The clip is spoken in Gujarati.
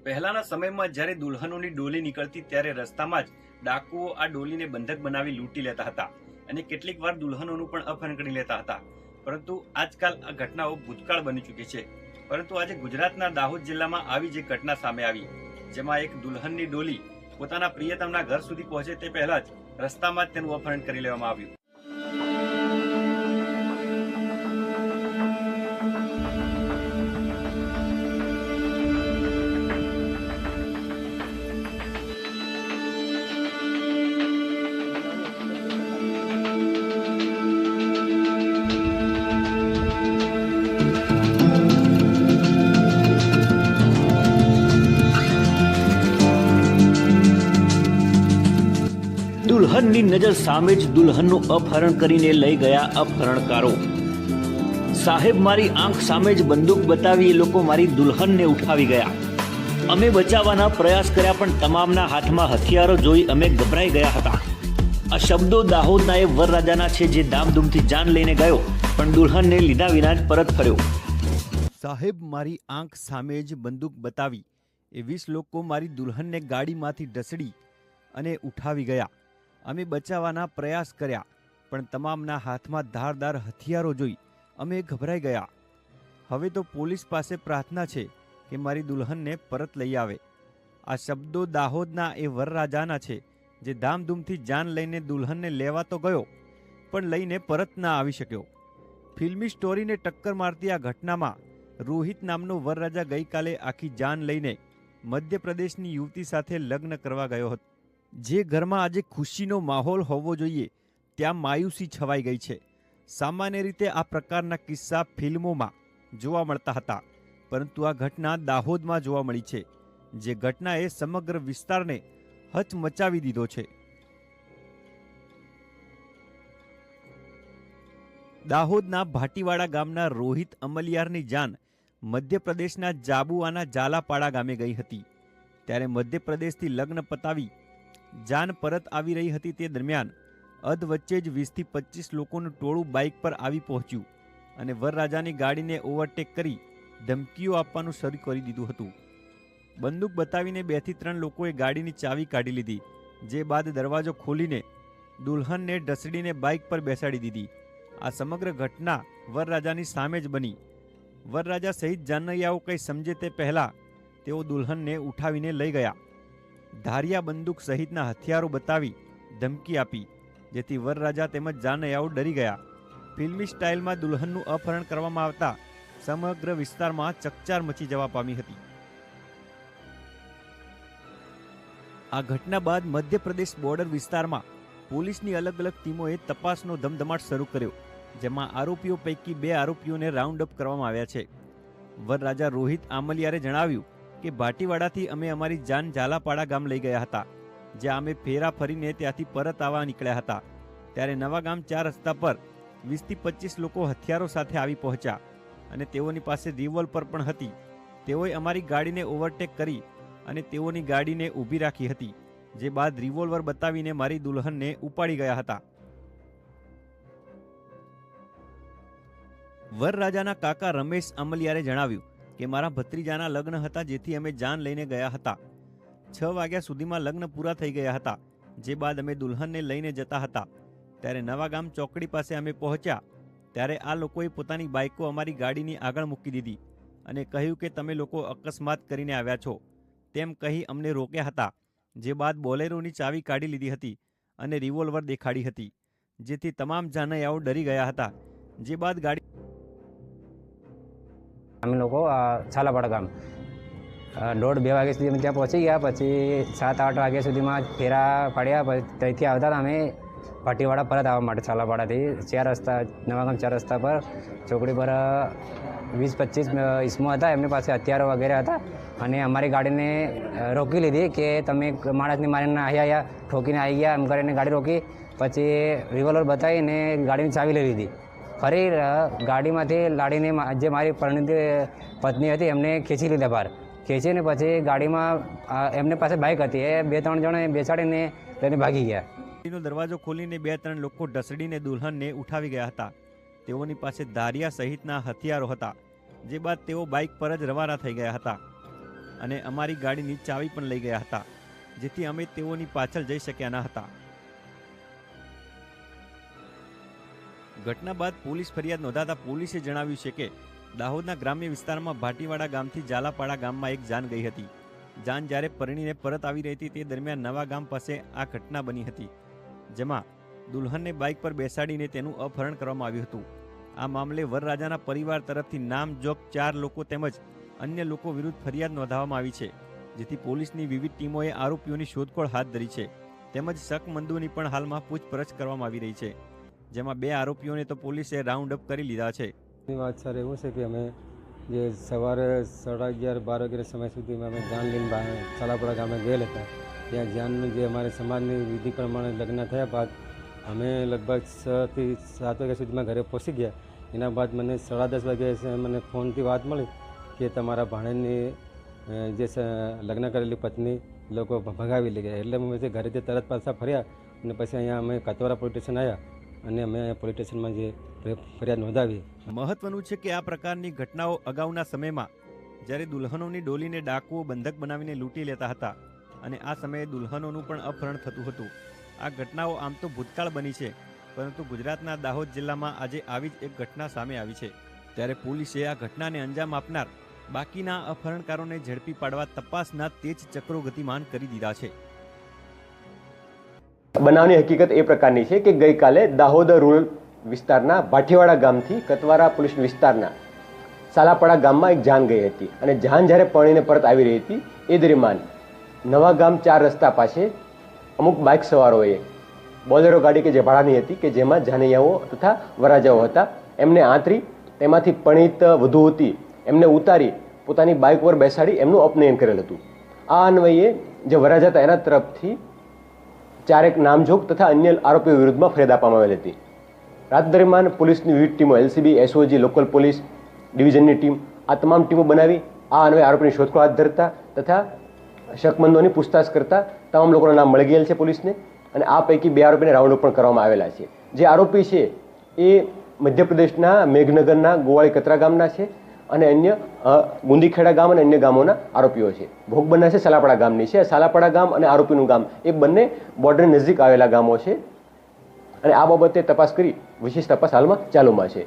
પહેલાના સમયમાં જ્યારે દુલ્હનોની ડોલી નીકળતી ત્યારે રસ્તામાં જ ડાકુઓ આ ડોલીને બંધક બનાવી લૂંટી લેતા હતા અને કેટલીક વાર દુલ્હનોનું પણ અપહરણ કરી લેતા હતા. પરંતુ આજકાલ આ ઘટનાઓ ભૂતકાળ બની ચૂકી છે. પરંતુ આજે ગુજરાતના દાહોદ જિલ્લામાં આવી જે ઘટના સામે આવી, જેમાં એક દુલ્હનની ડોલી પોતાના પ્રિયતમના ઘર સુધી પહોંચે તે પહેલા જ રસ્તામાં જ તેનું અપહરણ કરી લેવામાં આવ્યું. દુલ્હનની નજર સામે જ દુલ્હનનું અપહરણ કરીને લઈ ગયા અપહરણકારો. સાહેબ, મારી આંખ સામે જ બંદૂક બતાવી એ લોકો મારી દુલ્હનને ઉઠાવી ગયા. અમે બચાવવાના પ્રયાસ કર્યા પણ તમામના હાથમાં હથિયારો જોઈ અમે ગભરાઈ ગયા હતા. આ શબ્દો દાહોદના એ વરરાજાના છે જે ધામધૂમથી જાન લઈને ગયો પણ દુલ્હનને લીધા વિના જ પરત ફર્યો. સાહેબ, મારી આંખ સામે જ બંદૂક બતાવી એ 20 લોકો મારી દુલ્હનને ગાડીમાંથી ઢસડી અને ઉઠાવી ગયા. અમે બચાવવાના પ્રયાસ કર્યા પણ તમામના હાથમાં ધારદાર હથિયારો જોઈ અમે ગભરાઈ ગયા. હવે તો પોલીસ પાસે પ્રાર્થના છે કે મારી દુલ્હનને પરત લઈ આવે. આ શબ્દો દાહોદના એ વરરાજાના છે જે ધામધૂમથી જાન લઈને દુલ્હનને લેવા તો ગયો પણ લઈને પરત ના આવી શક્યો. ફિલ્મી સ્ટોરીને ટક્કર મારતી આ ઘટનામાં રોહિત નામનો વરરાજા ગઈકાલે આખી જાન લઈને મધ્યપ્રદેશની યુવતી સાથે લગ્ન કરવા ગયો હતો. જે ઘરમાં આજે ખુશીનો માહોલ હોવો જોઈએ ત્યાં માયુસી છવાઈ ગઈ છે. સામાન્ય રીતે આ પ્રકારના કિસ્સા ફિલ્મોમાં જોવા મળતા હતા પરંતુ આ ઘટના દાહોદમાં જોવા મળી છે, જે ઘટનાએ સમગ્ર વિસ્તારને હચમચાવી દીધો છે. દાહોદના ભાટીવાડા ગામના રોહિત અમલિયારની જાન મધ્યપ્રદેશના જાબુઆના જાલાપાડા ગામે ગઈ હતી. ત્યારે મધ્યપ્રદેશથી લગ્ન પતાવી જાન પરત આવી રહી હતી તે દરમિયાન અધવચ્ચે જ 20થી 25 લોકોનું ટોળું બાઇક પર આવી પહોંચ્યું અને વરરાજાની ગાડીને ઓવરટેક કરી ધમકીઓ આપવાનું શરૂ કરી દીધું હતું. બંદૂક બતાવીને 2 થી 3 લોકોએ ગાડીની ચાવી કાઢી લીધી, જે બાદ દરવાજો ખોલીને દુલ્હનને ઢસડીને બાઇક પર બેસાડી દીધી. આ સમગ્ર ઘટના વરરાજાની સામે જ બની. વરરાજા સહિત જાનૈયાઓ કંઈ સમજે તે પહેલા તેઓ દુલ્હનને ઉઠાવીને લઈ ગયા. ધારિયા બંદૂક સહિતના હથિયારો બતાવી ધમકી આપી, જેથી વરરાજા તેમજ જાનૈયાઓ ડરી ગયા. ફિલ્મી સ્ટાઇલમાં દુલ્હનનું અપહરણ કરવામાં આવતા સમગ્ર વિસ્તારમાં ચકચાર મચી જવા પામી હતી. આ ઘટના બાદ મધ્યપ્રદેશ બોર્ડર વિસ્તારમાં પોલીસની અલગ અલગ ટીમોએ તપાસનો ધમધમાટ શરૂ કર્યો, જેમાં આરોપીઓ પૈકી 2 આરોપીઓને રાઉન્ડ અપ કરવામાં આવ્યા છે. વરરાજા રોહિત આમલિયારે જણાવ્યું કે ભાટીવાડાથી અમે અમારી જાન જાલાપાડા ગામ લઈ ગયા હતા, જ્યાં અમે ફેરા ફરીને ત્યાંથી પરત આવવા નીકળ્યા હતા. ત્યારે નવા ગામ 4 રસ્તા પર 20થી 25 લોકો હથિયારો સાથે આવી પહોંચ્યા અને તેઓની પાસે રિવોલ્વર પણ હતી. તેઓએ અમારી ગાડીને ઓવરટેક કરી અને તેઓની ગાડીને ઊભી રાખી હતી, જે બાદ રિવોલ્વર બતાવીને મારી દુલ્હનને ઉપાડી ગયા હતા. વરરાજાના કાકા રમેશ અમલિયારે જણાવ્યું કે મારા ભત્રીજાના લગ્ન હતા, જેથી અમે જાન લઈને ગયા હતા. 6 વાગ્યા સુધીમાં લગ્ન પૂરા થઈ ગયા હતા, જે બાદ અમે દુલ્હનને લઈને જતા હતા. ત્યારે નવાગામ ચોકડી પાસે અમે પહોંચ્યા ત્યારે આ લોકોએ પોતાની બાઇકો અમારી ગાડીની આગળ મૂકી દીધી અને કહ્યું કે તમે લોકો અકસ્માત કરીને આવ્યા છો તેમ કહી અમને રોક્યા હતા. જે બાદ બોલેરોની ચાવી કાઢી લીધી હતી અને રિવોલ્વર દેખાડી હતી, જેથી તમામ જાનૈયાઓ ડરી ગયા હતા. જે બાદ ગાડી અમે લોકો છાલાપાડા ગામ 1:30-2 વાગ્યા સુધી અમે ત્યાં પહોંચી ગયા. પછી 7-8 વાગ્યા સુધીમાં ફેરા પાડ્યા. પછી ત્યાંથી આવતા હતા અમે ભાટીવાડા પરત આવવા માટે છાલાપાડાથી 4 રસ્તા નવાગામ 4 રસ્તા પર ચોકડી પર 20-25 ઇસમો હતા. એમની પાસે હથિયારો વગેરે હતા અને અમારી ગાડીને રોકી લીધી કે તમે માણસને મારીને આવ્યા ઠોકીને આવી ગયા એમ કરીને ગાડી રોકી. પછી રિવોલ્વર બતાવીને ગાડીની ચાવી લઈ લીધી. ફરી ગાડીમાંથી લાડીને જે મારી પરિણીત પત્ની હતી એમને ખેંચી લીધા બહાર. ખેંચીને પછી ગાડીમાં એમને પાસે બાઇક હતી, એ 2-3 જણે બેસાડીને લઈને ભાગી ગયા. ગાડીનો દરવાજો ખોલીને 2-3 લોકો ઢસડીને દુલ્હનને ઉઠાવી ગયા હતા. તેઓની પાસે ધારિયા સહિતના હથિયારો હતા, જે બાદ તેઓ બાઇક પર જ રવાના થઈ ગયા હતા અને અમારી ગાડીની ચાવી પણ લઈ ગયા હતા, જેથી અમે તેઓની પાછળ જઈ શક્યા ન હતા. ઘટના બાદ પોલીસ ફરિયાદ નોંધાતા પોલીસે જણાવ્યું છે કે દાહોદના ગ્રામ્ય વિસ્તારમાં ભાટીવાડા ગામથી ઝાલાપાડા ગામમાં એક જાન ગઈ હતી. જાન જ્યારે પરણીને પરત આવી રહી હતી તે દરમિયાન નવા ગામ પાસે આ ઘટના બની હતી, જેમાં દુલ્હનને બાઇક પર બેસાડીને તેનું અપહરણ કરવામાં આવ્યું હતું. આ મામલે વરરાજાના પરિવાર તરફથી નામજોગ 4 લોકો તેમજ અન્ય લોકો વિરુદ્ધ ફરિયાદ નોંધાવવામાં આવી છે, જેથી પોલીસની વિવિધ ટીમોએ આરોપીઓની શોધખોળ હાથ ધરી છે, તેમજ શકમંદોની પણ હાલમાં પૂછપરછ કરવામાં આવી રહી છે, જેમાં 2 આરોપીઓને તો પોલીસે રાઉન્ડ અપ કરી લીધા છે. વાત સર એવું છે કે અમે જે સવારે 11:30-12 વાગ્યાના સમય સુધીમાં અમે જાન લઈને ચાલાપડા ગામે ગયેલા હતા. ત્યાં જાનનું જે અમારે સમાજની વિધિ પ્રમાણે લગ્ન થયા બાદ અમે લગભગ 6 થી 7 વાગ્યા સુધીમાં ઘરે પહોંચી ગયા. એના બાદ મને 10:30 વાગ્યે મને ફોનથી વાત મળી કે તમારા ભાણેજની જે લગ્ન કરેલી પત્ની લોકો ભગાવી લઈ ગયા. એટલે અમે ઘરેથી તરત પાછા ફર્યા અને પછી અહીંયા અમે કતવારા પોલીસ સ્ટેશન આવ્યા અને અમે પોલીસ સ્ટેશનમાં જે ફરિયાદ નોંધાવી. મહત્વનું છે કે આ પ્રકારની ઘટનાઓ અગાઉના સમયમાં જ્યારે દુલ્હનોની ડોલીને ડાકુઓ બંધક બનાવીને લૂંટી લેતા હતા અને આ સમયે દુલ્હનોનું પણ અપહરણ થતું હતું. આ ઘટનાઓ આમ તો ભૂતકાળ બની છે, પરંતુ ગુજરાતના દાહોદ જિલ્લામાં આજે આવી જ એક ઘટના સામે આવી છે. ત્યારે પોલીસે આ ઘટનાને અંજામ આપનાર બાકીના અપહરણકારોને ઝડપી પાડવા તપાસના તેજ ચક્રો ગતિમાન કરી દીધા છે. બનાવની હકીકત એ પ્રકારની છે કે ગઈકાલે દાહોદ રૂરલ વિસ્તારના ભાટીવાડા ગામથી કતવારા પોલીસ વિસ્તારના સાલાપાડા ગામમાં એક જાન ગઈ હતી અને જાન જ્યારે પરણીને પરત આવી રહી હતી એ દરમિયાન નવા ગામ 4 રસ્તા પાસે અમુક બાઇક સવારોએ બોલેરો ગાડી કે જે ભાડાની હતી કે જેમાં જાનૈયાઓ તથા વરરાજાઓ હતા એમને આંતરી તેમાંથી પરણિત વધુ હતી એમને ઉતારી પોતાની બાઇક પર બેસાડી એમનું અપનયન કરેલ હતું. આ અન્વયે જે વરરાજા હતા એના તરફથી 4 નામજોગ તથા અન્ય આરોપીઓ વિરુદ્ધમાં ફરિયાદ આપવામાં આવેલી હતી. રાત દરમિયાન પોલીસની વિવિધ ટીમો એલસીબી, એસઓજી, લોકલ પોલીસ ડિવિઝનની ટીમ આ તમામ ટીમો બનાવી આ અન્વયે આરોપીની શોધખોળ હાથ ધરતા તથા શકમંદોની પૂછતાછ કરતા તમામ લોકોના નામ મળી ગયેલ છે પોલીસને અને આ પૈકી 2 આરોપીને રાઉન્ડ અપ પણ કરવામાં આવેલા છે. જે આરોપી છે એ મધ્યપ્રદેશના મેઘનગરના ગોવાળી કતરા ગામના છે અને અન્ય ગુંદીખેડા ગામ અને અન્ય ગામોના આરોપીઓ છે. ભોગ બનનાર છે સાલાપાડા ગામની છે. સાલાપાડા ગામ અને આરોપીનું ગામ એ બંને બોર્ડર નજીક આવેલા ગામો છે અને આ બાબતે તપાસ કરી વિશેષ તપાસ હાલમાં ચાલુમાં છે.